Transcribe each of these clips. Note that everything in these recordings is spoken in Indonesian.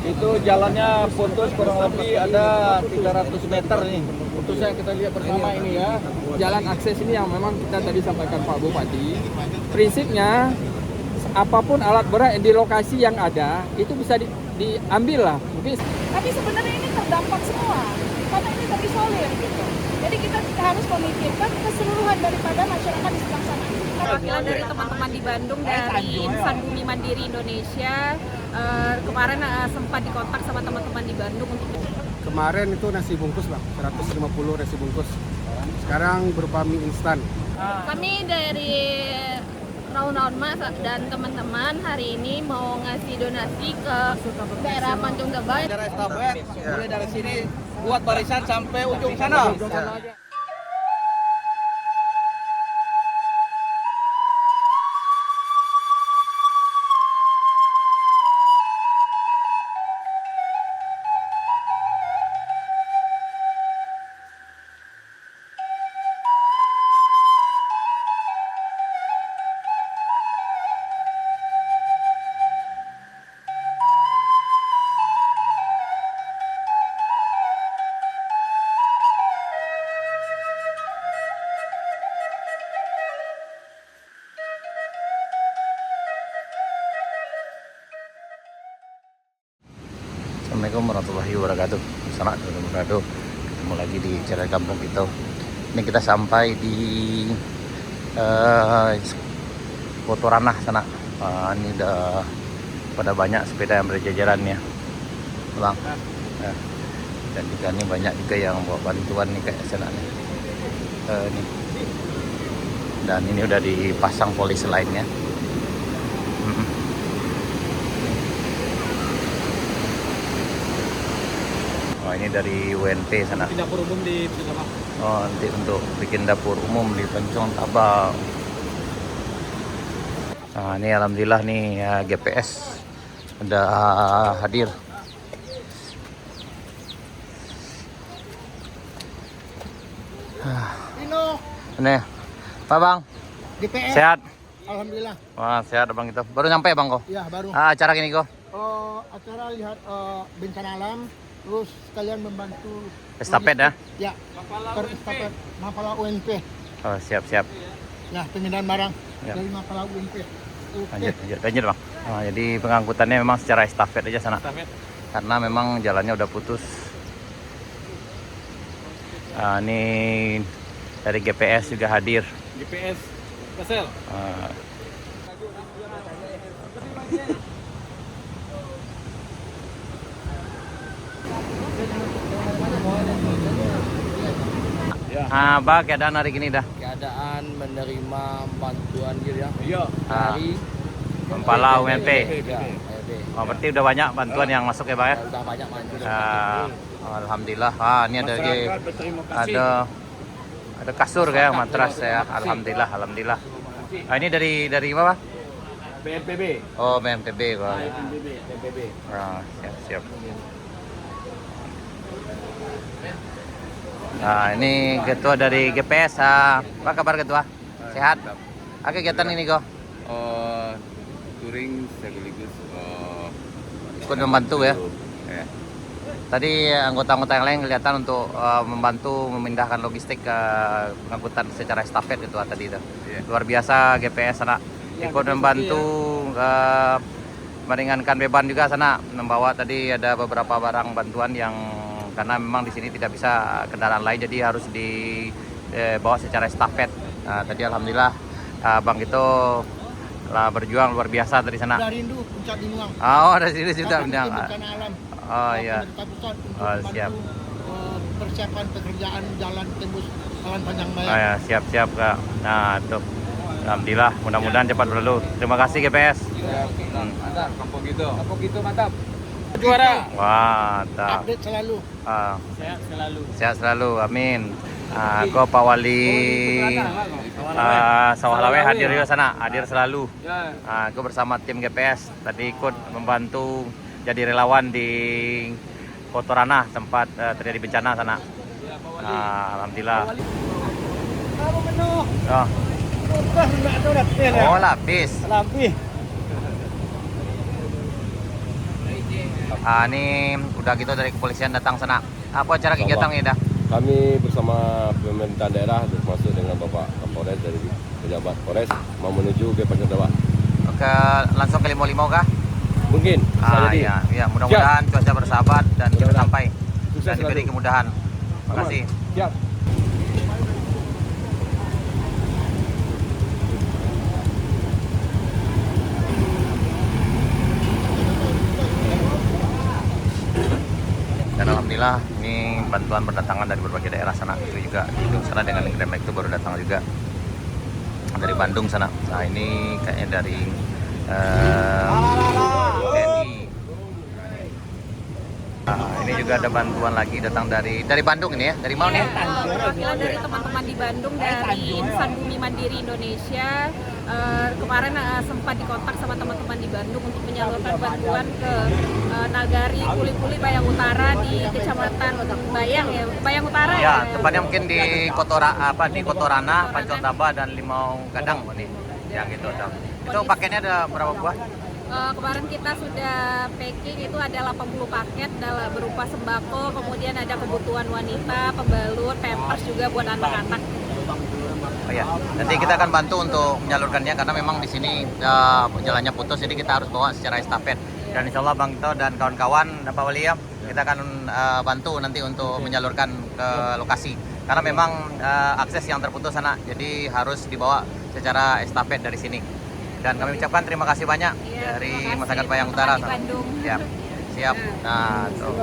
Itu jalannya putus kurang lebih ada 300 meter nih. Putusnya kita lihat bersama ini ya. Jalan akses ini yang memang kita tadi sampaikan Pak Bupati. Prinsipnya apapun alat berat di lokasi yang ada itu bisa diambil lah. Mungkin. Tapi sebenarnya ini terdampak semua karena ini terisolir gitu. Jadi kita harus memikirkan keseluruhan daripada masyarakat di sebelah sana. Perwakilan dari teman-teman di Bandung dari Insan Bumi Mandiri Indonesia kemarin sempat dikontak sama teman-teman di Bandung untuk kemarin itu nasi bungkus Bang, 150 nasi bungkus. Sekarang berupa mie instan. Kami dari Raun Mas dan teman-teman hari ini mau ngasih donasi ke daerah Panjung Tebal. Daerah estafet, mulai dari sini buat barisan sampai ujung sana. Assalamualaikum warahmatullahi wabarakatuh. Selamat wabarakatuh. Ketemu lagi di channel Kampung Kita. Ini kita sampai di Kotoranah sana. Ini udah pada banyak sepeda yang berjajaran ya, Bang. Dan juga ini banyak juga yang bawa bantuan nih kayak sana nih. Nih. Dan ini udah dipasang polis lainnya. Oh, ini dari UNP sana. Dapur umum di Pencong. Oh, nanti untuk bikin dapur umum di Pencong Tabang. Nah, ini alhamdulillah nih ya, GPS udah hadir. Ini, Pak Bang, GPS. sehat? Alhamdulillah. Wah, sehat Bang itu. Baru nyampe Bang kok? Ya baru. Acara gini kok? Acara lihat bencana alam, terus sekalian membantu. Estafet ya? Ya. Estafet Mapala UNP. Oh, siap. Ya, pemindahan barang Ya. dari Mapala UNP. Lanjut Bang. Nah, jadi pengangkutannya memang secara estafet aja sana. Karena memang jalannya udah putus. Nah, ini dari GPS juga hadir. GPS Kasel. Bang, keadaan hari gini dah. Keadaan menerima bantuan gitu ya. Iya. Dari Mapala UNP. Ya, Oh, berarti udah banyak bantuan yang masuk ya Bang ya? udah banyak bantuan. Alhamdulillah. Ini ada kasur kayak matras ya. Alhamdulillah. Ini dari apa? BNPB. Oh, BNPB Bang. BNPB. Siap. Nah, ini ketua dari GPS. Apa kabar ketua? Sehat? Apa kegiatan ini kok? Touring sekaligus Ikut membantu ya. Tadi anggota-anggota yang lain kelihatan untuk membantu memindahkan logistik ke pengangkutan secara estafet itu tadi itu. Luar biasa GPS sana ikut membantu meringankan beban juga sana, membawa tadi ada beberapa barang bantuan yang karena memang di sini tidak bisa kendaraan lain jadi harus dibawa secara estafet. Nah, tadi alhamdulillah Bang itu berjuang luar biasa dari sana. Udah rindu puncak Binuang. Oh, dari sini sudah bintang. Bencana alam. Oh iya. Pusat untuk Oh, membantu siap. Persiapan pekerjaan jalan tembus Jalan Panjang Bayang. Oh ya, siap Kak. Nah, tuh. Alhamdulillah, mudah-mudahan cepat berlalu. Terima kasih GPS. Mantap. Kampung gitu mantap. Juara. Wah, mantap. Update selalu. Sehat selalu. Sehat selalu, amin. Aku Pak Wali Sawah Lawe hadir juga sana, hadir selalu. Aku bersama tim GPS tadi ikut membantu jadi relawan di Kotoranah tempat terjadi bencana sana. Alhamdulillah. Oh, lapis. Ini udah gitu dari kepolisian datang sana. Apa acara kegiatan ini dah? Kami bersama pemerintah daerah termasuk dengan Bapak Kapolres dari pejabat Polres mau menuju ke Pancon Taba. Ke langsung ke Limau-Limau kah? Mungkin bisa jadi. Ya, mudah-mudahan cuaca bersahabat dan kita Mudah-mudahan. sampai Sukses dan diberi selalu. kemudahan. Terima Aman. kasih. Siap. Dan alhamdulillah ini bantuan berdatangan dari berbagai daerah sana. Itu juga di ujung sana dengan Grab itu baru datang juga dari Bandung sana. Nah ini kayaknya dari TNI. Nah, ini juga ada bantuan lagi datang dari Bandung ini ya. Dari mana nih? Perwakilan dari teman-teman di Bandung dari Insan Bumi Mandiri Indonesia. Kemarin sempat dikontak sama teman-teman di Bandung untuk menyalurkan bantuan ke Nagari Kuli-Kuli Bayang Utara di Kecamatan Bayang Utara Ya, tepatnya mungkin di Kotorana, Pancon Taba dan Limau Gadang nih. Ya gitu. Itu paketnya ada berapa buah? Kemarin kita sudah packing itu ada 80 paket berupa sembako, kemudian ada kebutuhan wanita, pembalut, pampers juga buat anak-anak. Oh ya, nanti kita akan bantu untuk menyalurkannya karena memang di sini jalannya putus, jadi kita harus bawa secara estafet. Dan insya Allah Bang Tito dan kawan-kawan, Pak Wali ya, kita akan bantu nanti untuk menyalurkan ke lokasi. Karena memang akses yang terputus sana, jadi harus dibawa secara estafet dari sini. Dan kami ucapkan terima kasih banyak dari masyarakat Bayang Utara. Ya, siap. Nah, tuh.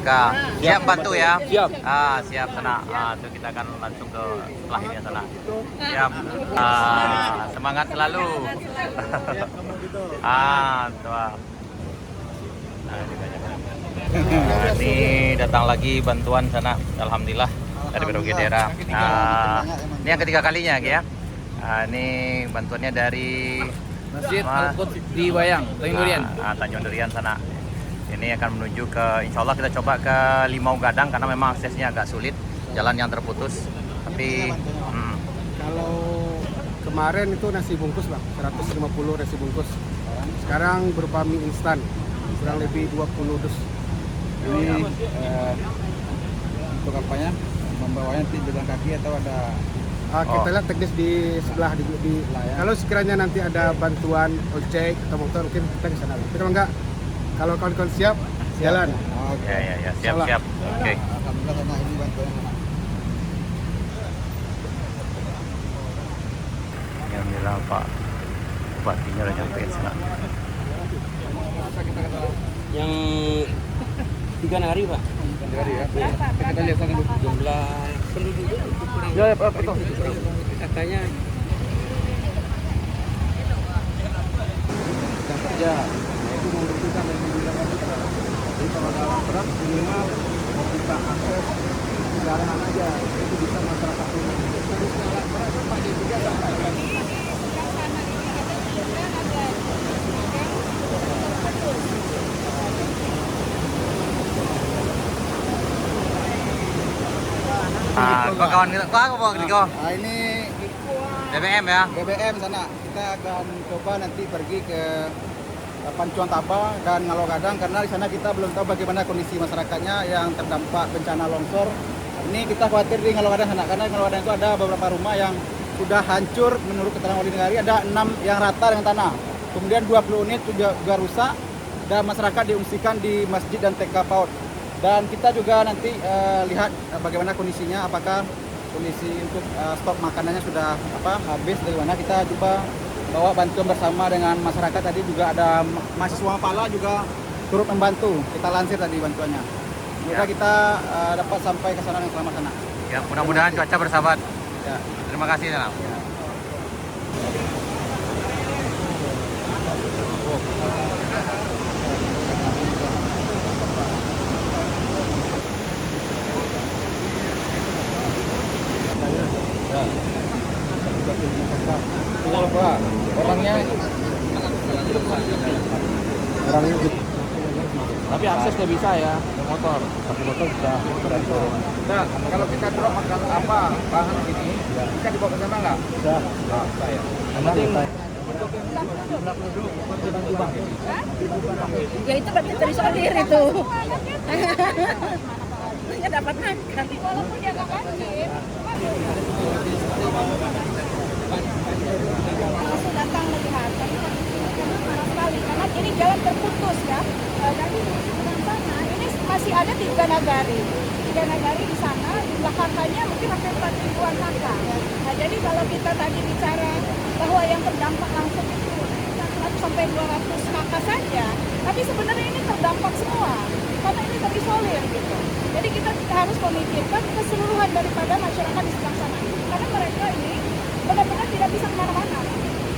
Kak, siap bantu ya. Siap. Siap sana. Tuh kita akan langsung ke setelah ini sana. Siap. Semangat selalu. Tuh. Nah, ini datang lagi bantuan sana. Alhamdulillah dari berbagai daerah. Ini yang ketiga kalinya ya. Ini bantuannya dari Masjid Al-Quds di Bayang, Tanjung Durian. Tanjung Durian sana. Ini akan menuju ke, insya Allah kita coba ke Limau Gadang karena memang aksesnya agak sulit, jalan yang terputus. Tapi Kalau kemarin itu nasi bungkus Bang, 150 nasi bungkus. Sekarang berupa mie instan, kurang lebih 20 dus. Ini untuk apanya? Membawanya nanti jalan kaki atau ada? Kita lihat teknis di sebelah kalau sekiranya nanti ada bantuan ojek atau motor mungkin kita ke sana. Tapi kalau enggak, kalau kawan-kawan siap, jalan. ya, siap. Oke. Alhamdulillah karena ini bantuan. Alhamdulillah Pak Bupatinya udah nyampe sana. Yang 3 hari Pak. 3 hari ya. Kita lihat sana jumlah penduduk. Ya, betul. Katanya Yang kerja, itu membutuhkan dan menggunakan kita. Jadi kalau ada alat berat minimal kita akses kendaraan aja, itu bisa masyarakat rumah. Terus alat berat Pak di juga sampai. Kawan kita, apa kau? Nah, ini BBM ya? BBM sana. Kita akan coba nanti pergi ke Pancon Taba dan Ngalo Gadang karena di sana kita belum tahu bagaimana kondisi masyarakatnya yang terdampak bencana longsor. Ini kita khawatir di Ngalo Gadang sana karena di Ngalo Gadang itu ada beberapa rumah yang sudah hancur menurut keterangan wali negari, ada 6 yang rata dengan tanah. Kemudian 20 unit juga rusak dan masyarakat diungsikan di masjid dan TK PAUD. Dan kita juga nanti lihat bagaimana kondisinya, apakah kondisi untuk stok makanannya sudah habis dari mana. Kita coba bawa bantuan bersama dengan masyarakat. Tadi juga ada mahasiswa Mapala juga turut membantu. Kita lansir tadi bantuannya. Semoga kita dapat sampai ke sana dengan selamat sana. Ya, mudah-mudahan cuaca bersahabat. Ya. Terima kasih sana. Orangnya tapi akses nggak bisa ya, motor. Tapi motor sudah Nah, kalau kita drop makan bahan ini, bisa dibawa ke sana nggak? Bisa. Yang penting sebelah penduduk. Hah? Ya itu berarti terisolir itu. Nggak dapat makan. Walaupun dia nggak banjir, langsung datang melihat. Tapi parah sekali karena ini jalan terputus ya. Dari sebelah sana ini masih ada 3 nagari. 3 nagari di sana, jumlah kakaknya mungkin hampir 4 ribuan kakak. Nah, jadi kalau kita tadi bicara bahwa yang terdampak langsung itu 100 sampai 200 kakak saja, tapi sebenarnya ini terdampak semua karena ini terisolir gitu. Jadi kita harus memikirkan keseluruhan daripada masyarakat di sebelah sana ini. Karena mereka ini benar-benar tidak bisa kemana-mana.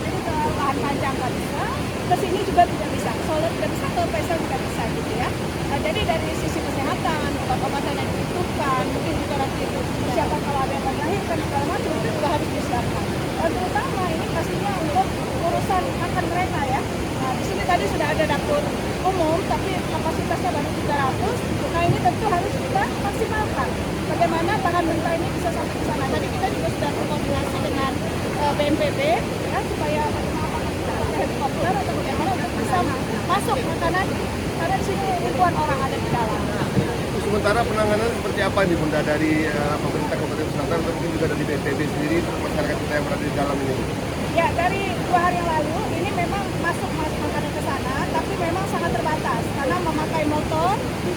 Jadi ke lahan panjang nggak bisa, ke sini juga tidak bisa, solar tidak bisa, ke pesel tidak bisa gitu ya. Nah, jadi dari sisi kesehatan, obat-obatan yang dibutuhkan, mungkin juga nanti persiapan kalau ada yang melahirkan segala macam itu juga harus disiapkan. Dan terutama ini pastinya untuk urusan makan mereka ya. Nah, di sini tadi sudah ada dapur umum, tapi kapasitasnya baru 300. Nah, ini tentu harus kita maksimalkan. Bagaimana bahan mentah ini bisa sampai ke sana. Tadi kita juga sudah berkoordinasi dengan BNPB ya, supaya bagaimana kita pakai helikopter atau bagaimana untuk bisa masuk makanan karena di sini ribuan orang ada di dalam. Sementara penanganan seperti apa nih Bunda dari pemerintah Kabupaten Selatan atau mungkin juga dari BNPB sendiri untuk masyarakat kita yang berada di dalam ini? Ya, dari 2 hari yang lalu ini memang masuk makanan ke sana, tapi memang sangat terbatas karena memakai motor,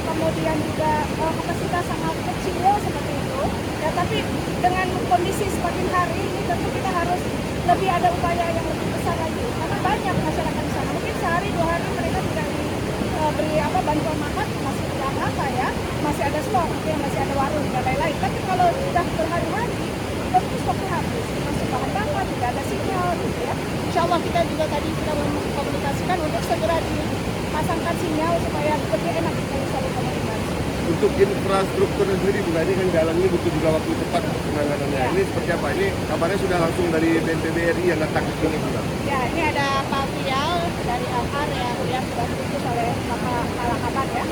kemudian juga kapasitas sangat kecil seperti itu. Ya, tapi dengan kondisi semakin hari ini tentu kita harus lebih ada upaya yang lebih besar lagi karena banyak masyarakat di sana. Mungkin sehari 2 hari mereka tidak diberi bantuan makan, masih kurang apa ya, masih ada stok, mungkin masih ada warung dan lain-lain. Tapi kalau sudah berhari-hari tentu stoknya habis, masuk bahan bakar, tidak ada sinyal gitu ya. Insya Allah kita juga tadi sudah mengkomunikasikan untuk segera dipasangkan sinyal supaya lebih enak kita bisa berkomunikasi. Untuk infrastruktur sendiri Bunda, ini kan jalan ini butuh juga waktu cepat untuk penanganannya. Ini seperti apa? Ini kabarnya sudah langsung dari BNPB RI yang datang ke sini Bunda. Ya, ini ada Pak Fial dari Alhar yang sudah diutus oleh Bapak Kalakaban ya.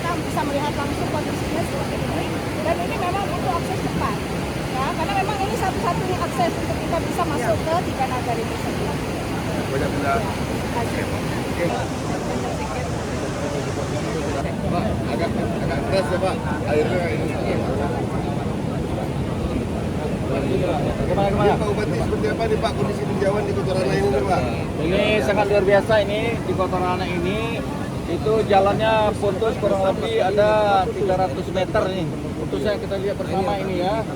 Kita bisa melihat langsung kondisinya seperti ini. Dan ini memang butuh akses cepat. Ya, karena memang ini satu-satunya akses untuk kita bisa masuk ke 3 nagari tersebut. Banyak Bunda. Oke. Pak, agak keras ya Pak, airnya ini. Kemana-kemana? Pak Bupati, seperti apa nih Pak kondisi tinjauan di Kota Rana ini nih Pak? Ini sangat luar biasa ini di Kota Rana ini. Itu jalannya putus kurang lebih ada 300 meter nih. Putusnya kita lihat bersama ini ya.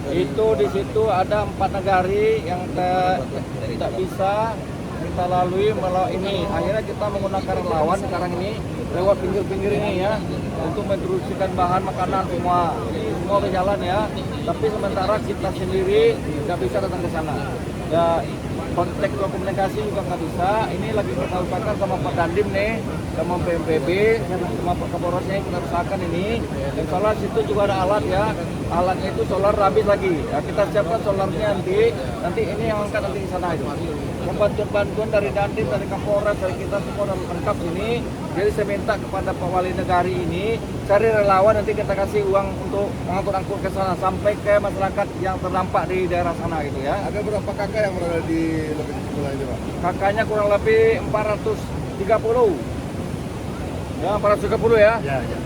Itu di situ ada 4 nagari yang tidak bisa kita lalui melalui ini. Akhirnya kita menggunakan relawan sekarang ini lewat pinggir-pinggir ini ya untuk mendistribusikan bahan makanan semua. Ini semua berjalan ya. Tapi sementara kita sendiri nggak bisa datang ke sana. Ya kontak komunikasi juga nggak bisa. Ini lagi kita usahakan sama Pak Dandim nih, sama BNPB, sama Pak Kapolresnya yang kita usahakan ini. Dan solar situ juga ada alat ya. Alatnya itu solar habis lagi. Ya, kita siapkan solarnya nanti ini yang angkat nanti di sana itu. Bantuan dari Dandim, dari Kapolres, dari kita semua dalam lengkap sini. Jadi saya minta kepada Pak Wali Negari ini cari relawan nanti kita kasih uang untuk mengangkut-angkut ke sana sampai ke masyarakat yang terdampak di daerah sana gitu ya. Ada berapa kakak yang berada di lokasi sebelah ini Pak? Kakaknya kurang lebih 430. Ya, 430 ya.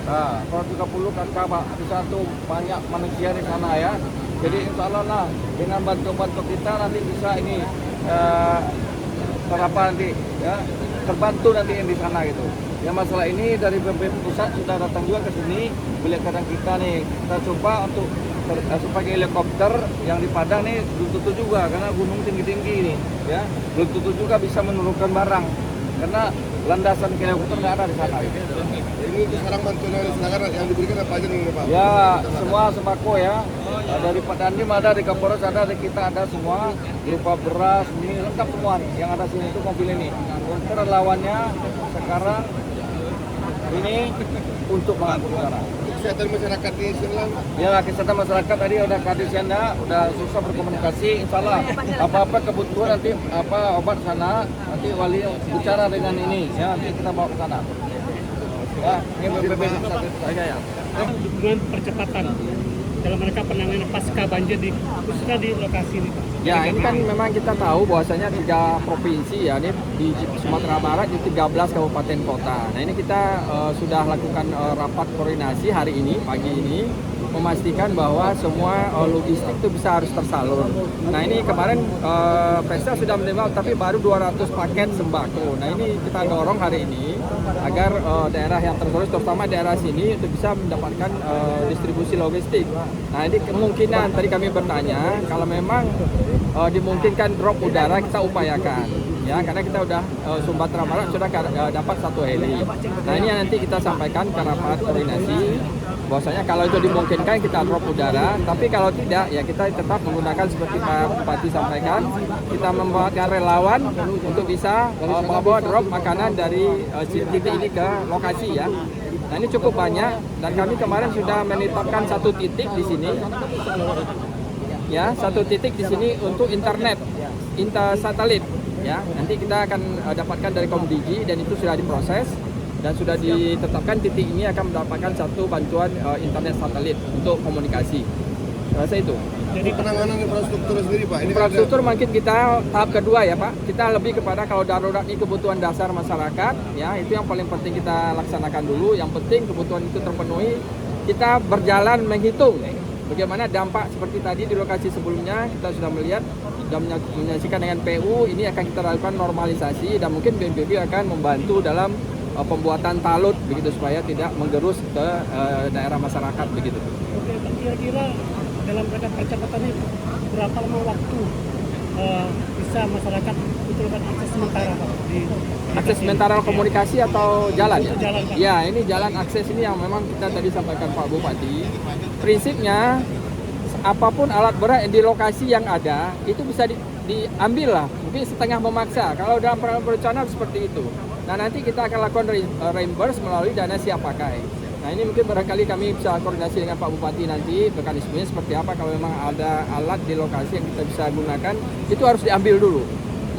Nah, 430 kakak Pak. Di satu banyak manusia di sana ya. Jadi insya Allah lah dengan bantu-bantu kita nanti bisa ini sarapan nanti ya, terbantu nanti yang di sana gitu. Ya masalah ini dari BNPB pusat sudah datang juga ke sini melihat keadaan kita nih. Kita coba untuk pakai helikopter yang di Padang nih belum tentu juga karena gunung tinggi-tinggi ini ya. Belum tentu juga bisa menurunkan barang karena landasan helikopter nggak ada di sana. Ini untuk sekarang bantuan yang diserahkan yang diberikan apa aja nih Pak? Ya semua sembako ya. Dari Pak Dandim ada, di Kapolres ada, di kita ada semua berupa beras, mie lengkap semua nih yang ada sini itu mobil ini. Untuk relawannya sekarang ini untuk mengangkut barang. Kesehatan masyarakat di Selang. Ya kesehatan masyarakat tadi udah kadisnya udah susah berkomunikasi. Insyaallah apa-apa kebutuhan nanti obat sana nanti wali bicara dengan ini ya nanti kita bawa ke sana. Ya ini BNPB saja ya. Dengan percepatan dalam mereka penanganan pasca banjir khususnya di lokasi ini Pak. Ya, ini kan memang kita tahu bahwasanya 3 provinsi ya, ini di Sumatera Barat di 13 kabupaten kota. Nah, ini kita sudah lakukan rapat koordinasi hari ini, pagi ini, memastikan bahwa semua logistik itu bisa harus tersalur. Nah, ini kemarin Presiden sudah menerima tapi baru 200 paket sembako. Nah, ini kita dorong hari ini agar daerah yang tersulit, terutama daerah sini, untuk bisa mendapatkan distribusi logistik. Nah, ini kemungkinan tadi kami bertanya, kalau memang dimungkinkan drop udara kita upayakan. Ya, karena kita udah Sumatera Barat sudah dapat 1 heli. Nah, ini yang nanti kita sampaikan ke rapat koordinasi. Bahwasanya kalau itu dimungkinkan kita drop udara, tapi kalau tidak ya kita tetap menggunakan seperti Pak Bupati sampaikan, kita membuatkan relawan untuk bisa membawa drop makanan dari titik ini ke lokasi ya. Nah, ini cukup banyak dan kami kemarin sudah menetapkan 1 titik di sini. Ya, 1 titik di sini untuk internet, satelit. Ya, nanti kita akan dapatkan dari Komdigi dan itu sudah diproses dan sudah ditetapkan titik ini akan mendapatkan 1 bantuan internet satelit untuk komunikasi. Rasa itu. Jadi penanganan infrastruktur sendiri Pak? Infrastruktur mungkin kita tahap kedua ya Pak. Kita lebih kepada kalau darurat ini kebutuhan dasar masyarakat, ya itu yang paling penting kita laksanakan dulu. Yang penting kebutuhan itu terpenuhi, kita berjalan menghitung bagaimana dampak seperti tadi di lokasi sebelumnya kita sudah melihat, sudah menyaksikan dengan PU, ini akan kita lakukan normalisasi dan mungkin BNPB akan membantu dalam pembuatan talut begitu supaya tidak menggerus ke daerah masyarakat begitu. Oke, kira-kira dalam rangka percepatan itu berapa lama waktu bisa masyarakat betulkan akses sementara Pak? Akses sementara komunikasi atau jalan ya? Jalan, Pak. Ya, ini jalan akses ini yang memang kita tadi sampaikan Pak Bupati. Prinsipnya apapun alat berat di lokasi yang ada itu bisa diambil lah, mungkin setengah memaksa. Kalau dalam perencanaan seperti itu. Nah, nanti kita akan lakukan reimburse melalui dana siap pakai. Nah, ini mungkin barangkali kami bisa koordinasi dengan Pak Bupati nanti mekanismenya seperti apa. Kalau memang ada alat di lokasi yang kita bisa gunakan, itu harus diambil dulu.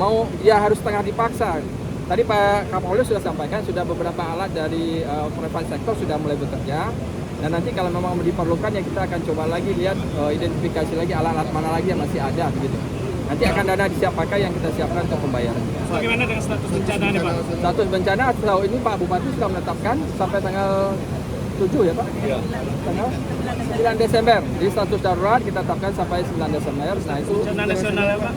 Mau ya harus setengah dipaksa. Tadi Pak Kapolres sudah sampaikan, sudah beberapa alat dari private sektor sudah mulai bekerja. Dan nanti kalau memang diperlukan ya kita akan coba lagi lihat identifikasi lagi alat-alat mana lagi yang masih ada begitu. Nanti akan dana disiap pakai yang kita siapkan untuk pembayaran. Bagaimana dengan status bencana nih Pak? Status bencana sejauh ini Pak Bupati sudah menetapkan sampai tanggal 7 ya Pak? Iya. Tanggal 9 Desember. Di status darurat kita tetapkan sampai 9 Desember. Nah itu Bencana nasional ya Pak?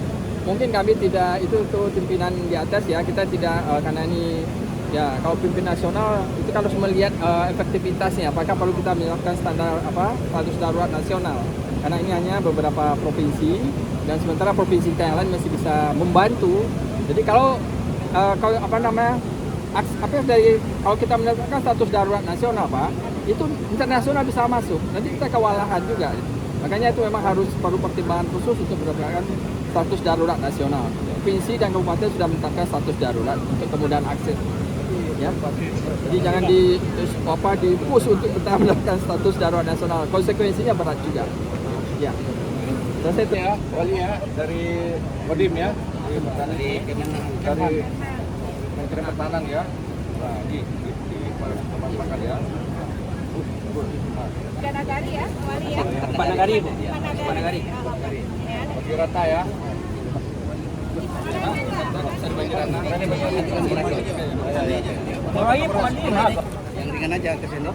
mungkin kami tidak, itu pimpinan di atas ya, kita tidak karena ini ya kalau pimpin nasional itu kan harus melihat efektivitasnya, apakah perlu kita menetapkan standar status darurat nasional, karena ini hanya beberapa provinsi dan sementara provinsi yang lain masih bisa membantu. Jadi kalau kalau kita menetapkan status darurat nasional Pak, itu internasional bisa masuk, nanti kita kewalahan juga. Makanya itu memang harus perlu pertimbangan khusus untuk berdasarkan status darurat nasional. Provinsi dan kabupaten sudah menetapkan status darurat untuk kemudahan akses. Ya, jadi jangan di-push untuk kita menetapkan status darurat nasional. Konsekuensinya berat juga. Ya. Selesai itu ya, Wali ya, dari Kodim ya, dari Kementerian Pertahanan ya. Nah, di tempat ya. Ganagari ya, Wali ya. Panagari Bu. Panagari. Bagi rata ya. Yang ringan aja ke sini.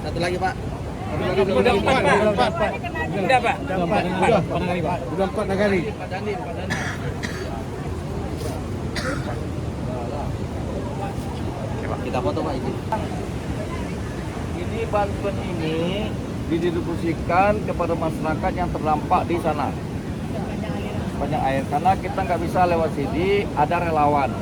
Satu lagi Pak. Udah 4. Udah Pak. Udah 4 nagari. Kita foto Pak ini. Ini bantuan ini didistribusikan kepada masyarakat yang terdampak di sana. Banyak air, karena kita nggak bisa lewat sini, ada relawan.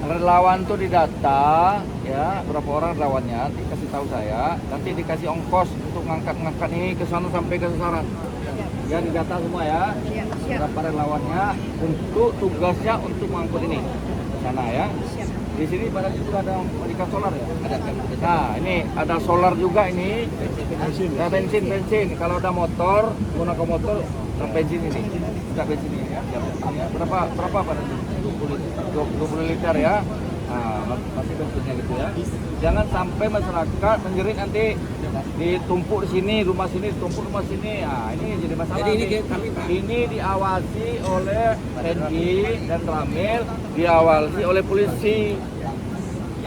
Relawan tuh didata, ya berapa orang relawannya, dikasih tahu saya, nanti dikasih ongkos untuk ngangkat ini ke sana sampai ke sasaran. Ya didata semua ya, berapa relawannya untuk tugasnya untuk mengangkut ini ke sana ya. Di sini pada itu ada berikan solar ya. Nah ini ada solar juga ini. Ya, bensin. Kalau ada motor, gunakan motor, dan bensin ini. Tidak bensin ini ya. Berapa pada 20 liter ya. Nah, pasti bentuknya gitu ya. Jangan sampai masyarakat menjerit nanti ditumpuk di sini, rumah sini, ditumpuk rumah sini. Nah, ini jadi masalah. Jadi ini nih. kami, Pak. Ini diawasi oleh TNI dan Ramil, diawasi oleh polisi.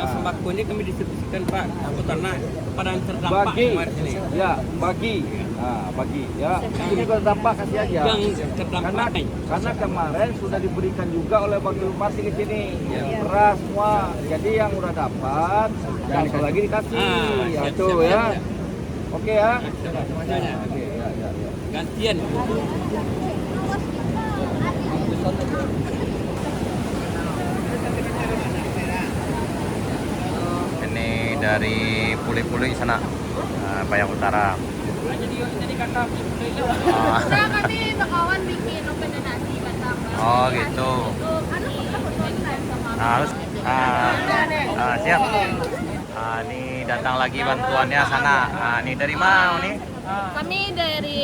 Yang sembako ini kami distribusikan Pak untuk tanah kepada yang terdampak Bagi, kemarin ini. ya bagi, bagi ya. Ini kalau terdampak kasih aja. Yang terdampak nih. Karena kemarin sudah diberikan juga oleh Wakil Bupati di sini beras semua. Jadi yang udah dapat, dan sekali lagi dikasih. Ya siap, itu siap, ya. siap. Oke ya. Makanya Oke, ya. gantian. Ini dari Puli-Puli sana, Bayang Utara. Nah, kami bakawan bikin open donasi Batam. Oh gitu. Harus. Siap. Ini datang lagi bantuannya sana. Ini dari mana nih? Kami dari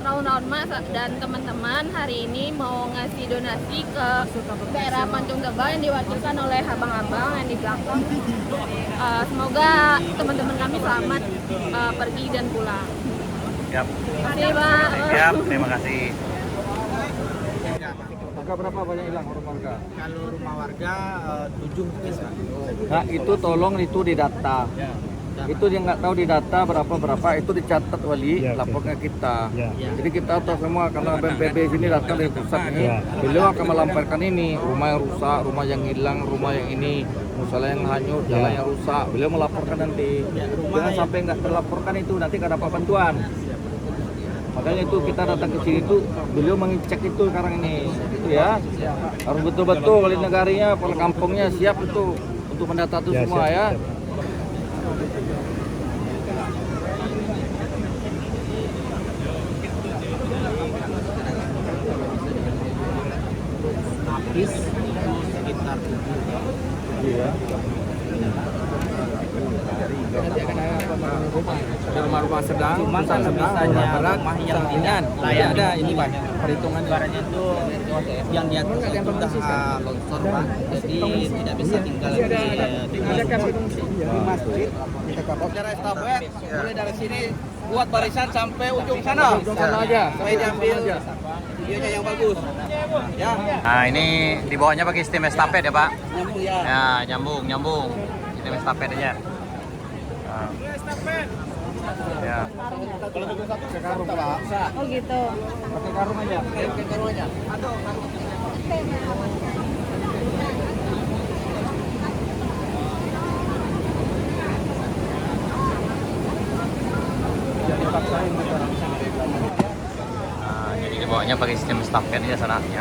Raun-Raun Mas dan teman-teman hari ini mau ngasih donasi ke daerah Pancung Tebal yang diwakilkan oleh abang-abang yang di belakang. Semoga teman-teman kami selamat pergi dan pulang. Siap. Terima kasih, Pak. Siap. Terima kasih. Warga berapa banyak hilang rumah warga? Kalau rumah warga 7 bisa. Nah itu tolong itu didata. Itu dia nggak tahu di data berapa itu dicatat wali, lapor ke kita. Jadi kita tahu semua karena BNPB sini datang dari pusat ini, beliau akan melampirkan ini rumah yang rusak, rumah yang hilang, rumah yang ini, musola yang hanyut, jalan yang rusak. Beliau melaporkan nanti. Jangan sampai nggak terlaporkan itu nanti nggak dapat bantuan. Makanya itu kita datang ke sini itu beliau mengecek itu sekarang ini, itu ya harus betul-betul wali negarinya, kepala kampungnya siap itu untuk mendata itu semua ya. Habis sekitar 7 ya. Nanti akan ada pembangunan rumah. Ada rumah-rumah sedang, Cuma rusak kalau sedang, misalnya berat, rumah yang rusak ringan. Tidak ada ini Pak, perhitungan. Ibaratnya itu yang di atas itu sudah longsor Pak, jadi tidak bisa tinggal di masjid. Secara estafet mulai dari sini buat barisan sampai ujung sana. Ujung sana aja. Sampai diambil videonya yang bagus. Ya, Nah ini di bawahnya pakai sistem estafet ya Pak? nyambung ya. Ya nyambung. Sistem estafet aja. Nah. Ya. Kalau bagian satu pakai karung Pak. Oh gitu. Pakai karung aja. Pakai karung aja. Nah, jadi di bawahnya pakai sistem estafet aja sana ya.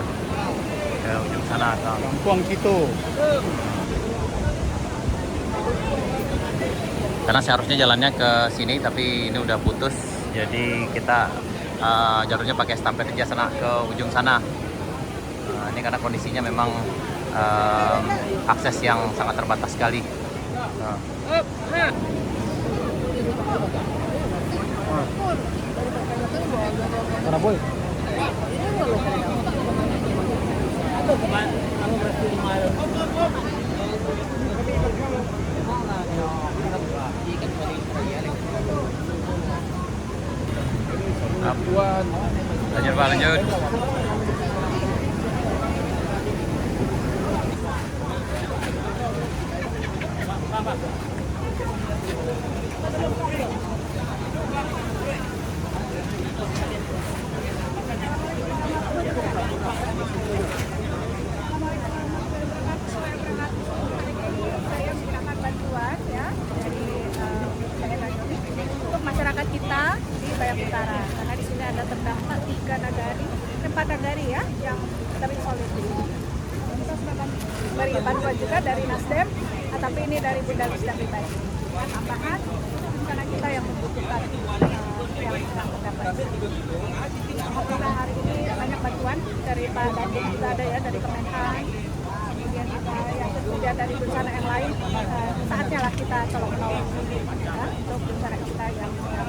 Ke ujung sana. Kampung situ. Karena seharusnya jalannya ke sini tapi ini udah putus. Jadi kita jalurnya pakai estafet aja sana ke ujung sana. Ini karena kondisinya memang akses yang sangat terbatas sekali. Mana boy? Lanjut Pak, lanjut. Saya menggunakan bantuan ya dari untuk masyarakat kita di Bayang Utara karena di sini ada terdampak 4 nagari ya yang terisolir. Kita sudah beri bantuan juga dari Nasdem, tapi ini dari Bunda Lisda kita tambahan karena kita yang membutuhkan yang sedang mendapat. Alhamdulillah hari ini banyak bantuan dari Pak Dandim juga ada ya dari Kemenhan. Kemudian juga yang kemudian dari bencana yang lain, saatnya lah kita tolong menolong ya, untuk bencana kita yang membutuhkan.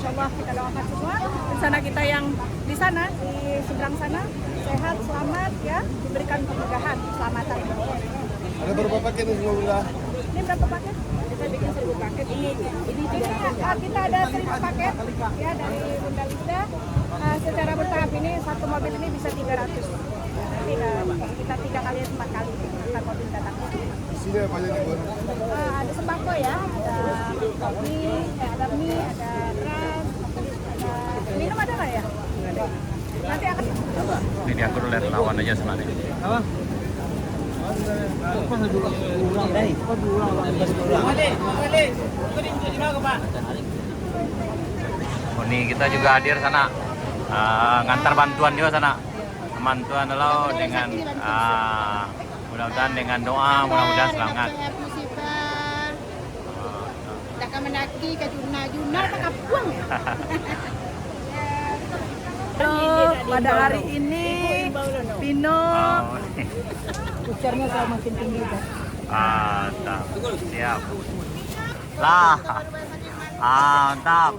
Insya Allah kita doakan semua rencana kita yang di sana, di seberang sana, sehat, selamat ya, diberikan kemudahan, keselamatan. Ada berapa paket nih semua? Ini berapa paket? Kita bikin 1000 paket. Ini kita ada 1000 paket ya dari Bunda Linda. Secara bertahap ini satu mobil ini bisa 300. Nanti kita 3 kali 4 kali akan mobil datang. Di sini apa aja nih, Bu? Ada sembako ya, ada mie, ada beras, ada minum ada nggak ya? Nanti akan. Ini diatur oleh lawan aja sebenarnya. Apa? Ini kita juga hadir sana, ngantar bantuan juga sana. Bantuan lo dengan mudah-mudahan dengan doa, mudah-mudahan selamat. Dah menaki ke juna tak buang ya. Pada hari ini Pino Ucarnya saya makin tinggi kan. Mantap. Siap. Lah. Mantap.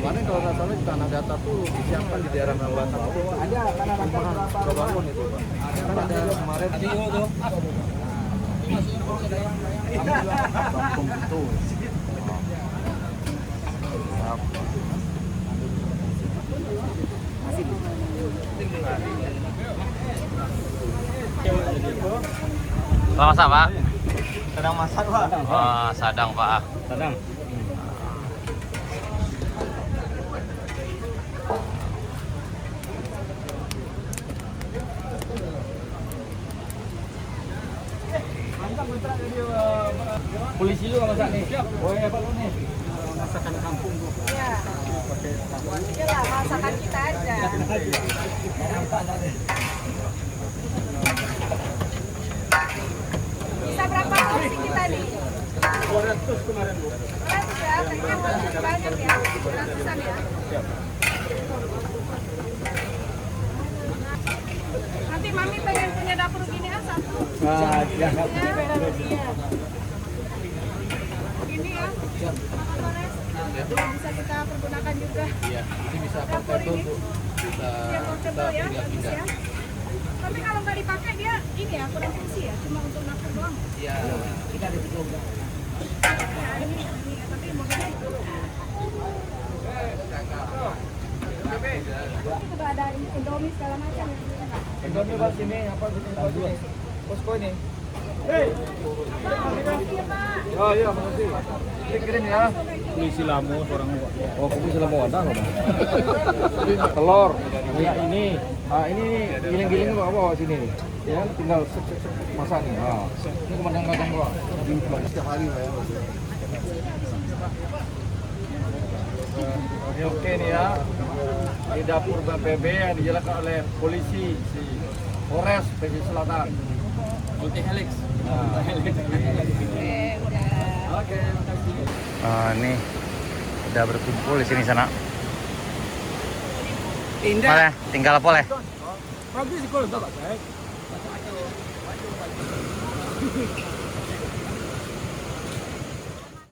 Kemarin kalau nggak salah di tanah datar tuh disiapkan di daerah Nambatan itu ada tanah datar bangun itu, Pak. Kan ada kemarin tuh. Selamat masak, Pak. Sedang masak, Pak. Wah, sadang, Pak. Sedang. Polisi juga masak nih. Oh ya, Pak nih. Masakan kampung. Iya. Iyalah masakan kita aja. Bisa berapa porsi kita nih? 200 kemarin, Bu. 200 ya, kayaknya mau banyak ya. 200-an ya. Nanti Mami pengen punya dapur gini kan satu. Ah, ya. Iya. Ini ya. Bisa kita pergunakan juga. Iya, ini bisa Dapur portable, ini. Bu. Bisa Dia portable ya, bagus pindah-pindah. ya. Tapi kalau nggak dipakai dia ini ya kurang fungsi ya, cuma untuk dapur doang. Iya. Ya, ini tapi mobilnya itu. Juga ada Indomie segala macam ya. Indomie Pak sini apa sini? Posko ini. Makasih ya Pak. Oh iya, makasih. Kirim ya. Polisi Lamu orang. Oh, polisi Lamu ada nggak, Bang? Telur. Ya ini. Ah, ini giling-giling kok bawa sini nih. Ya, tinggal masak nih. Ah. Ini kadang-kadang kok di setiap hari ya. Oke nih ya. Di dapur BPB yang dijalankan oleh polisi si Polres Pesisir Selatan. Multi Helix. Oke, makasih. Ini udah berkumpul di sini sana. Indah. Boleh, tinggal boleh. Bagus sih kalau enggak, Pak.